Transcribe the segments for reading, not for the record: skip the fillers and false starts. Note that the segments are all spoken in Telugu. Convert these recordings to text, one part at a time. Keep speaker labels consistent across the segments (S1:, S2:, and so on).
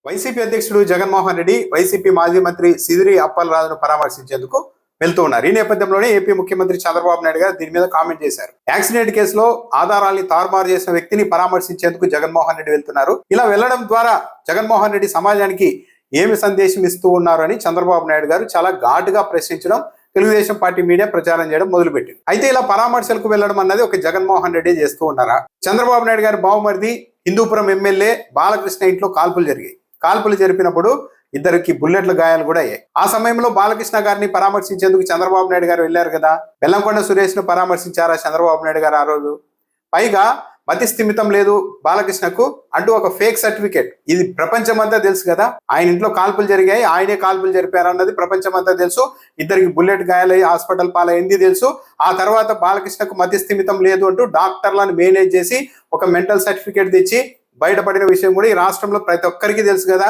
S1: వైసీపీ అధ్యక్షుడు జగన్మోహన్ రెడ్డి వైసీపీ మాజీ మంత్రి సిదిరి అప్పలరాజును పరామర్శించేందుకు వెళ్తూ ఉన్నారు. ఈ నేపథ్యంలోనే ఏపీ ముఖ్యమంత్రి చంద్రబాబు నాయుడు గారు దీని మీద కామెంట్ చేశారు. యాక్సిడెంట్ కేసులో ఆధారాల్ని తారుమారు చేసిన వ్యక్తిని పరామర్శించేందుకు జగన్మోహన్ రెడ్డి వెళ్తున్నారు. ఇలా వెళ్లడం ద్వారా జగన్మోహన్ రెడ్డి సమాజానికి ఏమి సందేశం ఇస్తూ ఉన్నారు అని చంద్రబాబు నాయుడు గారు చాలా ఘాటుగా ప్రశ్నించడం తెలుగుదేశం పార్టీ మీడియా ప్రచారం చేయడం మొదలుపెట్టింది. అయితే ఇలా పరామర్శలకు వెళ్లడం అన్నది ఒక జగన్మోహన్ రెడ్డి చేస్తూ ఉన్నారా? చంద్రబాబు నాయుడు గారి బావమరిది హిందూపురం ఎమ్మెల్యే బాలకృష్ణ ఇంట్లో కాల్పులు జరిగాయి. కాల్పులు జరిపినప్పుడు ఇద్దరికి బుల్లెట్ల గాయాలు కూడా అయ్యాయి. ఆ సమయంలో బాలకృష్ణ గారిని పరామర్శించేందుకు చంద్రబాబు నాయుడు గారు వెళ్లారు కదా. బెల్లంకొండ సురేష్ ను పరామర్శించారా చంద్రబాబు నాయుడు గారు ఆ రోజు? పైగా మతి స్థిమితం లేదు బాలకృష్ణకు అంటూ ఒక ఫేక్ సర్టిఫికేట్, ఇది ప్రపంచమంతా తెలుసు కదా. ఆయన ఇంట్లో కాల్పులు జరిగాయి, ఆయనే కాల్పులు జరిపారు అన్నది ప్రపంచమంతా తెలుసు. ఇద్దరికి బుల్లెట్ గాయాలయ్యి హాస్పిటల్ పాలైంది తెలుసు. ఆ తర్వాత బాలకృష్ణకు మతి స్థిమితం లేదు అంటూ డాక్టర్లను మేనేజ్ చేసి ఒక మెంటల్ సర్టిఫికేట్ తెచ్చి బయటపడిన విషయం కూడా ఈ రాష్ట్రంలో ప్రతి ఒక్కరికి తెలుసు కదా.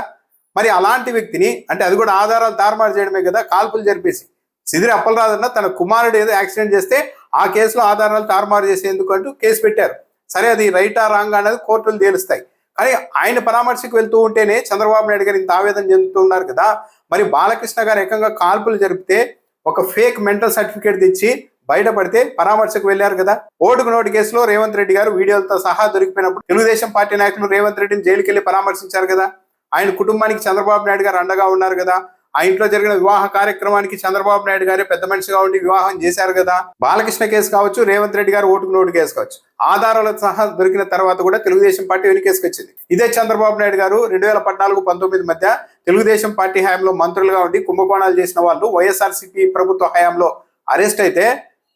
S1: మరి అలాంటి వ్యక్తిని, అంటే అది కూడా ఆధారాలు తారుమారు చేయడమే కదా, కాల్పులు జరిపేసి సిదిరి అప్పలరాజన్న తన కుమారుడు ఏదో యాక్సిడెంట్ చేస్తే ఆ కేసులో ఆధారాలు తారుమారు చేసేందుకు అంటూ కేసు పెట్టారు. సరే, అది రైటా రాంగ్ అనేది కోర్టులు తేలుస్తాయి. కానీ ఆయన పరామర్శకు వెళ్తూ ఉంటేనే చంద్రబాబు నాయుడు గారు ఇంత ఆవేదన చెందుతూ ఉన్నారు కదా. మరి బాలకృష్ణ గారు ఏకంగా కాల్పులు జరిపితే ఒక ఫేక్ మెంటల్ సర్టిఫికేట్ తెచ్చి బయటపడితే పరామర్శకు వెళ్లారు కదా. ఓటుకు నోటు కేసులో రేవంత్ రెడ్డి గారు వీడియోలతో సహా దొరికిపోయినప్పుడు తెలుగుదేశం పార్టీ నాయకులు రేవంత్ రెడ్డిని జైలుకి వెళ్లి పరామర్శించారు కదా. ఆయన కుటుంబానికి చంద్రబాబు నాయుడు గారు అండగా ఉన్నారు కదా. ఆ ఇంట్లో జరిగిన వివాహ కార్యక్రమానికి చంద్రబాబు నాయుడు గారే పెద్ద మనిషిగా ఉండి వివాహం చేశారు కదా. బాలకృష్ణ కేసు కావచ్చు, రేవంత్ రెడ్డి గారు ఓటుకు నోటు కేసు కావచ్చు, ఆధారాలతో సహా దొరికిన తర్వాత కూడా తెలుగుదేశం పార్టీ వెనుకేసుకొచ్చింది. ఇదే చంద్రబాబు నాయుడు గారు 2014-19 మధ్య తెలుగుదేశం పార్టీ హయాంలో మంత్రులుగా ఉండి కుంభకోణాలు చేసిన వాళ్ళు వైఎస్ఆర్సీపీ ప్రభుత్వ హయాంలో అరెస్ట్ అయితే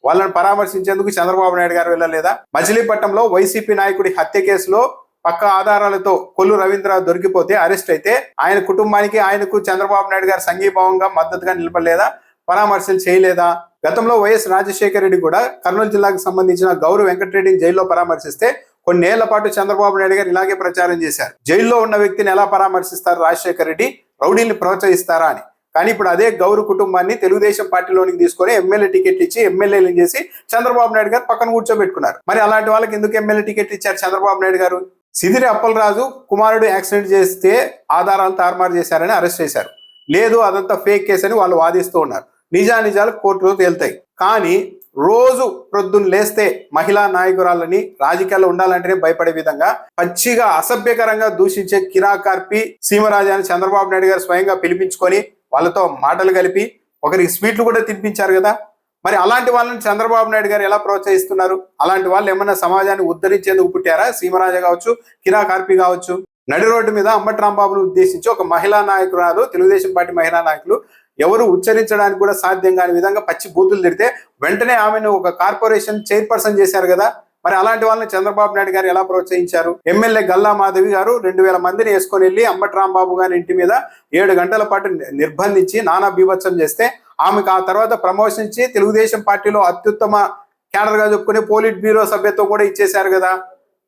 S1: వాళ్ళని పరామర్శించేందుకు చంద్రబాబు నాయుడు గారు వెళ్ళలేదా? మచిలీపట్నంలో వైసీపీ నాయకుడి హత్య కేసులో పక్క ఆధారాలతో కొల్లు రవీంద్ర దొరికిపోతే అరెస్ట్ అయితే ఆయన కుటుంబానికి ఆయనకు చంద్రబాబు నాయుడు గారు సంఘీభావంగా మద్దతుగా నిలబడలేదా? పరామర్శలు చేయలేదా? గతంలో వైఎస్ రాజశేఖర రెడ్డి కూడా కర్నూలు జిల్లాకు సంబంధించిన గౌరవ వెంకటరెడ్డిని జైల్లో పరామర్శిస్తే కొన్నేళ్ల పాటు చంద్రబాబు నాయుడు గారు ఇలాగే ప్రచారం చేశారు. జైల్లో ఉన్న వ్యక్తిని ఎలా పరామర్శిస్తారు రాజశేఖర రెడ్డి? రౌడీల్ని ప్రోత్సహిస్తారా అని. కానీ ఇప్పుడు అదే గౌరవ కుటుంబాన్ని తెలుగుదేశం పార్టీలోనికి తీసుకొని ఎమ్మెల్యే టికెట్లు ఇచ్చి ఎమ్మెల్యేలు చేసి చంద్రబాబు నాయుడు గారు పక్కన కూర్చోబెట్టుకున్నారు. మరి అలాంటి వాళ్ళకి ఎందుకు ఎమ్మెల్యే టికెట్లు ఇచ్చారు చంద్రబాబు నాయుడు గారు? సిదిరి అప్పలరాజు కుమారుడు యాక్సిడెంట్ చేస్తే ఆధారాలు తారుమారు చేశారని అరెస్ట్ చేశారు. లేదు, అదంతా ఫేక్ కేసు అని వాళ్ళు వాదిస్తూ ఉన్నారు. నిజాలు కోర్టులో తేలుతాయి. కానీ రోజు ప్రొద్దున లేస్తే మహిళా నాయకురాలని రాజకీయాల్లో ఉండాలంటేనే భయపడే విధంగా పచ్చిగా అసభ్యకరంగా దూషించే కిరాకార్పి సీమరాజాని చంద్రబాబు నాయుడు గారు స్వయంగా పిలిపించుకొని వాళ్ళతో మాటలు కలిపి ఒకరికి స్వీట్లు కూడా తినిపించారు కదా. మరి అలాంటి వాళ్ళని చంద్రబాబు నాయుడు గారు ఎలా ప్రోత్సహిస్తున్నారు? అలాంటి వాళ్ళు ఏమన్నా సమాజాన్ని ఉద్ధరించేందుకు పుట్టారా? సీమరాజ కావచ్చు, కిరాకార్పి కావచ్చు. నడి రోడ్డు మీద అంబటి రాంబాబును ఉద్దేశించి ఒక మహిళా నాయకురాలు, తెలుగుదేశం పార్టీ మహిళా నాయకులు ఎవరు ఉచ్చరించడానికి కూడా సాధ్యం కాని విధంగా పచ్చి బూతులు తిడితే వెంటనే ఆమెను ఒక కార్పొరేషన్ చైర్పర్సన్ చేశారు కదా. మరి అలాంటి వాళ్ళని చంద్రబాబు నాయుడు గారు ఎలా ప్రోత్సహించారు? ఎమ్మెల్యే గల్లా మాధవి గారు 2000 మందిని వేసుకొని వెళ్ళి అంబటి రాంబాబు గారి ఇంటి మీద 7 గంటల పాటు నిర్బంధించి నానా బీభత్సం చేస్తే ఆమెకు ఆ తర్వాత ప్రమోషన్ ఇచ్చి తెలుగుదేశం పార్టీలో అత్యుత్తమ క్యాడర్ గా చెప్పుకునే పోలిట్ బ్యూరో సభ్యత్వం కూడా ఇచ్చేశారు కదా.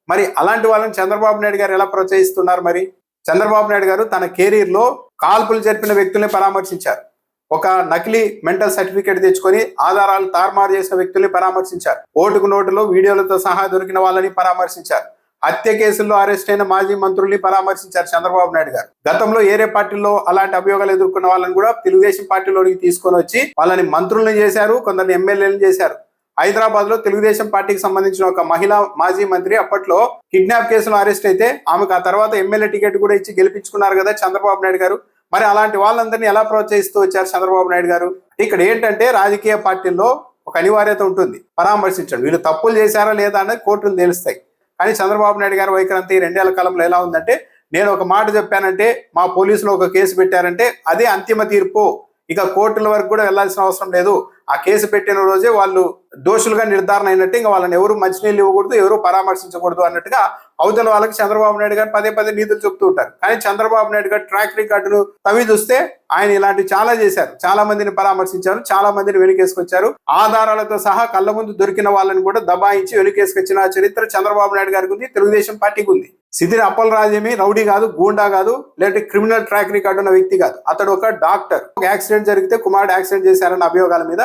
S1: మరి అలాంటి వాళ్ళని చంద్రబాబు నాయుడు గారు ఎలా ప్రోత్సహిస్తున్నారు? మరి చంద్రబాబు నాయుడు గారు తన కెరీర్ లో కాల్పులు జరిపిన వ్యక్తుల్ని పరామర్శించారు. ఒక నకిలీ మెంటల్ సర్టిఫికేట్ తెచ్చుకొని ఆధారాలు తారుమారు చేసిన వ్యక్తుల్ని పరామర్శించారు. ఓటుకు నోటులో వీడియోలతో సహా దొరికిన వాళ్ళని పరామర్శించారు. హత్య కేసుల్లో అరెస్ట్ అయిన మాజీ మంత్రుల్ని పరామర్శించారు చంద్రబాబు నాయుడు గారు. గతంలో ఏరే పార్టీలో అలాంటి అభియోగాలు ఎదుర్కొన్న వాళ్ళని కూడా తెలుగుదేశం పార్టీలోనికి తీసుకొని వచ్చి వాళ్ళని మంత్రులను చేశారు, కొందరిని ఎమ్మెల్యేలను చేశారు. హైదరాబాద్ లో తెలుగుదేశం పార్టీకి సంబంధించిన ఒక మహిళా మాజీ మంత్రి అప్పట్లో కిడ్నాప్ కేసులో అరెస్ట్ అయితే ఆమెకు ఆ తర్వాత ఎమ్మెల్యే టికెట్ కూడా ఇచ్చి గెలిపించుకున్నారు కదా చంద్రబాబు నాయుడు గారు. మరి అలాంటి వాళ్ళందరినీ ఎలా ప్రోత్సహిస్తూ వచ్చారు చంద్రబాబు నాయుడు గారు? ఇక్కడ ఏంటంటే రాజకీయ పార్టీల్లో ఒక అనివార్యత ఉంటుంది, పరామర్శించండి. వీళ్ళు తప్పులు చేశారా లేదా అనేది కోర్టులు తెలుస్తాయి. కానీ చంద్రబాబు నాయుడు గారు వైఖరి 2 ఏళ్ల కాలంలో ఎలా ఉందంటే, నేను ఒక మాట చెప్పానంటే, మా పోలీసులు ఒక కేసు పెట్టారంటే అదే అంతిమ తీర్పు, ఇక కోర్టుల వరకు కూడా వెళ్లాల్సిన అవసరం లేదు. ఆ కేసు పెట్టిన రోజే వాళ్ళు దోషులుగా నిర్ధారణ అయినట్టు, ఇంకా వాళ్ళని ఎవరు మంచినీళ్ళు ఇవ్వకూడదు, ఎవరు పరామర్శించకూడదు అన్నట్టుగా అవతల వాళ్ళకి చంద్రబాబు నాయుడు గారు పదే నీతులు చెప్తూ ఉంటారు. కానీ చంద్రబాబు నాయుడు గారు ట్రాక్ రికార్డును తవ్వి చూస్తే ఆయన ఇలాంటివి చాలా చేశారు. చాలా మందిని పరామర్శించారు, చాలా మందిని వెనుకేసుకొచ్చారు. ఆధారాలతో సహా కళ్ళ ముందు దొరికిన వాళ్ళని కూడా దబాయించి వెనుకేసుకొచ్చిన చరిత్ర చంద్రబాబు నాయుడు గారికి ఉంది, తెలుగుదేశం పార్టీకి ఉంది. సిదిరి అప్పలరాజేమి రౌడీ కాదు, గూండా కాదు, లేదంటే క్రిమినల్ ట్రాక్ రికార్డు ఉన్న వ్యక్తి కాదు. అతడు ఒక డాక్టర్. ఒక యాక్సిడెంట్ జరిగితే కుమారుడు యాక్సిడెంట్ చేశారన్న అభియోగాల మీద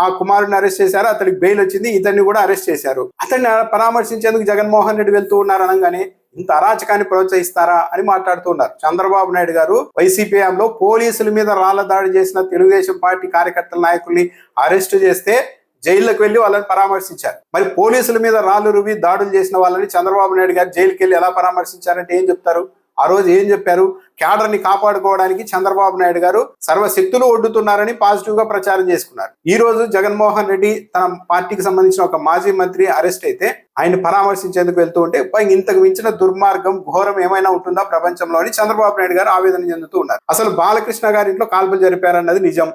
S1: ఆ కుమారుడిని అరెస్ట్ చేశారు, అతనికి బెయిల్ వచ్చింది, ఇతన్ని కూడా అరెస్ట్ చేశారు. అతన్ని పరామర్శించేందుకు జగన్మోహన్ రెడ్డి వెళ్తూ ఉన్నారు అనగానే ఇంత అరాచకాన్ని ప్రోత్సహిస్తారా అని మాట్లాడుతున్నారు. చంద్రబాబు నాయుడు గారు వైసీపీ హయాంలో పోలీసుల మీద రాళ్ల దాడి చేసిన తెలుగుదేశం పార్టీ కార్యకర్తల నాయకుల్ని అరెస్టు చేస్తే జైల్లోకి వెళ్లి వాళ్ళని పరామర్శించారు. మరి పోలీసుల మీద రాళ్లు రువి దాడులు చేసిన వాళ్ళని చంద్రబాబు నాయుడు గారు జైలుకి వెళ్ళి ఎలా పరామర్శించారంటే ఏం చెప్తారు? ఆ రోజు ఏం చెప్పారు? క్యాడర్ని కాపాడుకోవడానికి చంద్రబాబు నాయుడు గారు సర్వశక్తులు ఒడ్డుతున్నారని పాజిటివ్ గా ప్రచారం చేసుకున్నారు. ఈ రోజు జగన్మోహన్ రెడ్డి తన పార్టీకి సంబంధించిన ఒక మాజీ మంత్రి అరెస్ట్ అయితే ఆయన పరామర్శించేందుకు వెళ్తూ ఉంటే ఇంతకు మించిన దుర్మార్గం, ఘోరం ఏమైనా ఉంటుందా ప్రపంచంలోని చంద్రబాబు నాయుడు గారు ఆవేదన చెందుతూ ఉన్నారు. అసలు బాలకృష్ణ గారి ఇంట్లో కాల్పులు జరిపారన్నది నిజం.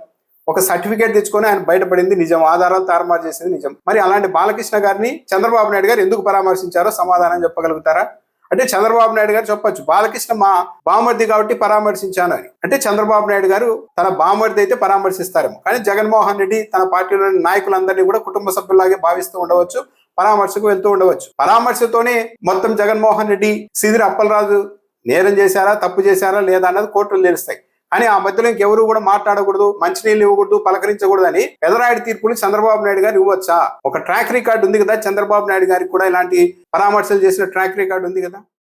S1: ఒక సర్టిఫికేట్ తెచ్చుకొని ఆయన బయటపడింది నిజం. ఆధారాలు తారుమారు చేసింది నిజం. మరి అలాంటి బాలకృష్ణ గారిని చంద్రబాబు నాయుడు గారు ఎందుకు పరామర్శించారో సమాధానం చెప్పగలుగుతారా? అంటే చంద్రబాబు నాయుడు గారు చెప్పొచ్చు, బాలకృష్ణ మా బామర్ది కాబట్టి పరామర్శించాను అని. అంటే చంద్రబాబు నాయుడు గారు తన బామర్ది అయితే పరామర్శిస్తారేమో, కానీ జగన్మోహన్ రెడ్డి తన పార్టీలోని నాయకులందరినీ కూడా కుటుంబ సభ్యులాగే భావిస్తూ ఉండవచ్చు, పరామర్శకు వెళ్తూ ఉండవచ్చు. పరామర్శతోనే మొత్తం జగన్మోహన్ రెడ్డి, సిదిరి అప్పలరాజు నేరం చేశారా, తప్పు చేశారా లేదా అన్నది కోర్టులు తెలుస్తాయి. కానీ ఆ మధ్యలో ఇంకెవరు కూడా మాట్లాడకూడదు, మంచినీళ్ళు ఇవ్వకూడదు, పలకరించకూడదు అని పెదరాయుడు తీర్పులు చంద్రబాబు నాయుడు గారు ఇవ్వచ్చా? ఒక ట్రాక్ రికార్డు ఉంది కదా చంద్రబాబు నాయుడు గారికి కూడా, ఇలాంటి పరామర్శలు చేసిన ట్రాక్ రికార్డు ఉంది కదా.